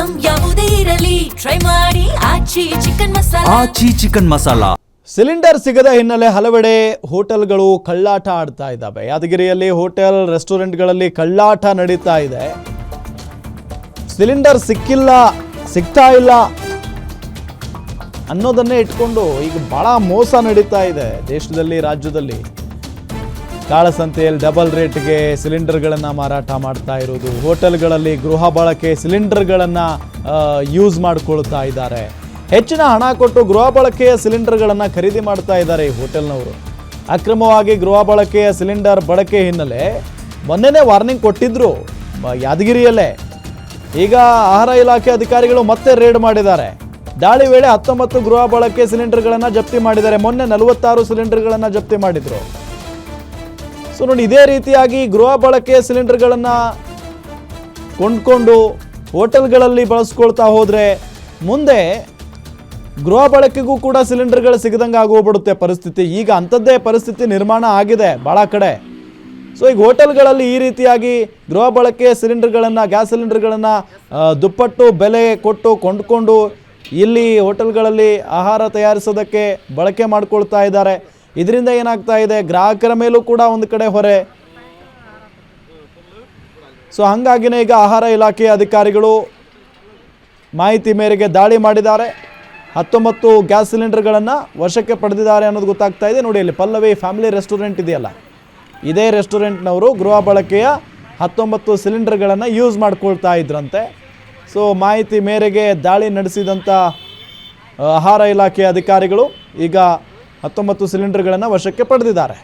Item ಯಾವುದೇ ಇರಲಿ try ಮಾಡಿ ಆಚಿ ಚಿಕನ್ ಮಸಾಲಾ. ಸಿಲಿಂಡರ್ ಸಿಗದ ಹಿನ್ನೆಲೆ ಹಲವೆಡೆ ಹೋಟೆಲ್ಗಳು ಕಳ್ಳಾಟ ಆಡ್ತಾ ಇದ್ದಾವೆ. ಯಾದಗಿರಿಯಲ್ಲಿ ಹೋಟೆಲ್ ರೆಸ್ಟೋರೆಂಟ್ಗಳಲ್ಲಿ ಕಳ್ಳಾಟ ನಡೀತಾ ಇದೆ. ಸಿಲಿಂಡರ್ ಸಿಗ್ತಾ ಇಲ್ಲ ಅನ್ನೋದನ್ನೇ ಇಟ್ಕೊಂಡು ಈಗ ಬಹಳ ಮೋಸ ನಡೀತಾ ಇದೆ ದೇಶದಲ್ಲಿ, ರಾಜ್ಯದಲ್ಲಿ. ಕಾಳಸಂತೆಯಲ್ಲಿ ಡಬಲ್ ರೇಟ್ಗೆ ಸಿಲಿಂಡರ್ಗಳನ್ನು ಮಾರಾಟ ಮಾಡ್ತಾ ಇರೋದು, ಹೋಟೆಲ್ಗಳಲ್ಲಿ ಗೃಹ ಬಳಕೆ ಸಿಲಿಂಡರ್ಗಳನ್ನು ಯೂಸ್ ಮಾಡ್ಕೊಳ್ತಾ ಇದ್ದಾರೆ. ಹೆಚ್ಚಿನ ಹಣ ಕೊಟ್ಟು ಗೃಹ ಬಳಕೆಯ ಸಿಲಿಂಡರ್ಗಳನ್ನು ಖರೀದಿ ಮಾಡ್ತಾ ಇದ್ದಾರೆ ಈ ಹೋಟೆಲ್ನವರು. ಅಕ್ರಮವಾಗಿ ಗೃಹ ಬಳಕೆಯ ಸಿಲಿಂಡರ್ ಬಳಕೆ ಹಿನ್ನೆಲೆ ಮೊನ್ನೆನೇ ವಾರ್ನಿಂಗ್ ಕೊಟ್ಟಿದ್ರು ಯಾದಗಿರಿಯಲ್ಲೇ. ಈಗ ಆಹಾರ ಇಲಾಖೆ ಅಧಿಕಾರಿಗಳು ಮತ್ತೆ ರೇಡ್ ಮಾಡಿದ್ದಾರೆ. ದಾಳಿ ವೇಳೆ 19 ಗೃಹ ಬಳಕೆ ಸಿಲಿಂಡರ್ಗಳನ್ನು ಜಪ್ತಿ ಮಾಡಿದ್ದಾರೆ. ಮೊನ್ನೆ 46 ಸಿಲಿಂಡರ್ಗಳನ್ನು ಜಪ್ತಿ ಮಾಡಿದ್ರು. ಸೊ ನೋಡಿ, ಇದೇ ರೀತಿಯಾಗಿ ಗೃಹ ಬಳಕೆಯ ಸಿಲಿಂಡರ್ಗಳನ್ನು ಕೊಂಡ್ಕೊಂಡು ಹೋಟೆಲ್ಗಳಲ್ಲಿ ಬಳಸ್ಕೊಳ್ತಾ ಹೋದರೆ ಮುಂದೆ ಗೃಹ ಬಳಕೆಗೂ ಕೂಡ ಸಿಲಿಂಡರ್ಗಳು ಸಿಗದಂಗೆ ಆಗೋಗ್ಬಿಡುತ್ತೆ ಪರಿಸ್ಥಿತಿ. ಈಗ ಅಂಥದ್ದೇ ಪರಿಸ್ಥಿತಿ ನಿರ್ಮಾಣ ಆಗಿದೆ ಭಾಳ ಕಡೆ. ಸೊ ಈಗ ಹೋಟೆಲ್ಗಳಲ್ಲಿ ಈ ರೀತಿಯಾಗಿ ಗೃಹ ಬಳಕೆಯ ಸಿಲಿಂಡರ್ಗಳನ್ನು, ಗ್ಯಾಸ್ ಸಿಲಿಂಡರ್ಗಳನ್ನು ದುಪ್ಪಟ್ಟು ಬೆಲೆ ಕೊಟ್ಟು ಕೊಂಡ್ಕೊಂಡು ಇಲ್ಲಿ ಹೋಟೆಲ್ಗಳಲ್ಲಿ ಆಹಾರ ತಯಾರಿಸೋದಕ್ಕೆ ಬಳಕೆ ಮಾಡ್ಕೊಳ್ತಾ ಇದ್ದಾರೆ. ಇದರಿಂದ ಏನಾಗ್ತಾ ಇದೆ, ಗ್ರಾಹಕರ ಮೇಲೂ ಕೂಡ ಒಂದು ಕಡೆ ಹೊರೆ. ಸೊ ಹಾಗಾಗಿನೇ ಈಗ ಆಹಾರ ಇಲಾಖೆಯ ಅಧಿಕಾರಿಗಳು ಮಾಹಿತಿ ಮೇರೆಗೆ ದಾಳಿ ಮಾಡಿದ್ದಾರೆ. 19 ಗ್ಯಾಸ್ ಸಿಲಿಂಡರ್ಗಳನ್ನು ವಶಕ್ಕೆ ಪಡೆದಿದ್ದಾರೆ ಅನ್ನೋದು ಗೊತ್ತಾಗ್ತಾ ಇದೆ. ನೋಡಿ, ಇಲ್ಲಿ ಪಲ್ಲವಿ ಫ್ಯಾಮಿಲಿ ರೆಸ್ಟೋರೆಂಟ್ ಇದೆಯಲ್ಲ, ಇದೇ ರೆಸ್ಟೋರೆಂಟ್ನವರು ಗೃಹ ಬಳಕೆಯ 19 ಸಿಲಿಂಡರ್ಗಳನ್ನು ಯೂಸ್ ಮಾಡ್ಕೊಳ್ತಾ ಇದ್ರಂತೆ. ಸೊ ಮಾಹಿತಿ ಮೇರೆಗೆ ದಾಳಿ ನಡೆಸಿದಂಥ ಆಹಾರ ಇಲಾಖೆಯ ಅಧಿಕಾರಿಗಳು ಈಗ 19 ಸಿಲಿಂಡರ್ಗಳನ್ನು ವಶಕ್ಕೆ ಪಡೆದಿದ್ದಾರೆ.